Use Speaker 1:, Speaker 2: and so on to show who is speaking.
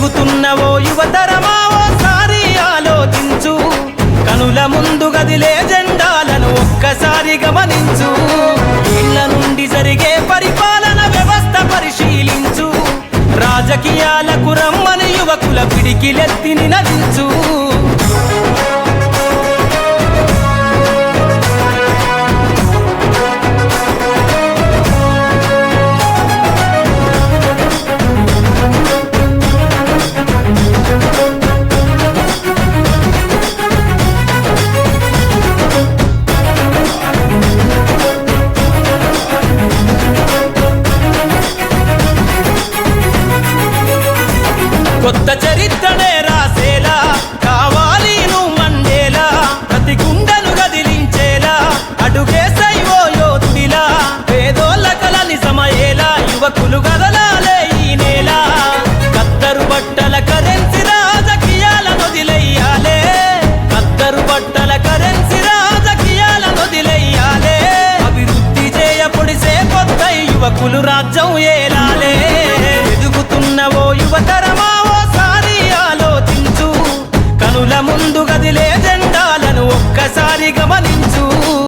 Speaker 1: ఎదుగుతున్న ఓ యువతరమా ఓసారి ఆలోచించు, కనుల ముందు గదిలే జెండాలను ఒక్కసారి గమనించు. ఇళ్ల నుండి జరిగే పరిపాలన వ్యవస్థ పరిశీలించు, రాజకీయాలకు రమ్మని యువకుల పిడికిలెత్తి నినదించు. కొత్త చరిత్రనే రాసేలా కావాలి నువ్వు మండేలా, ప్రతి గుండెను గదిలించేలా అడుగేసై ఓ యోధుడిలా. పేదోళ్ళ కల నిజమయ్యేలా యువకులు గదలాలే ఈ నేల. కత్తరు బట్టల కరెన్సీ రాజకీయాలను వదిలెయ్యాలే, కత్తరు బట్టల కరెన్సీ రాజకీయాలను వదిలెయ్యాలే. అభివృద్ధి చేయపొడిసే కొత్త యువకులు రాజ్యం ఏలాలే. ఎదుగుతున్న ఓ యువతరమా కనుల ముందు గదిలే జెండాలను ఒక్కసారి గమనించు.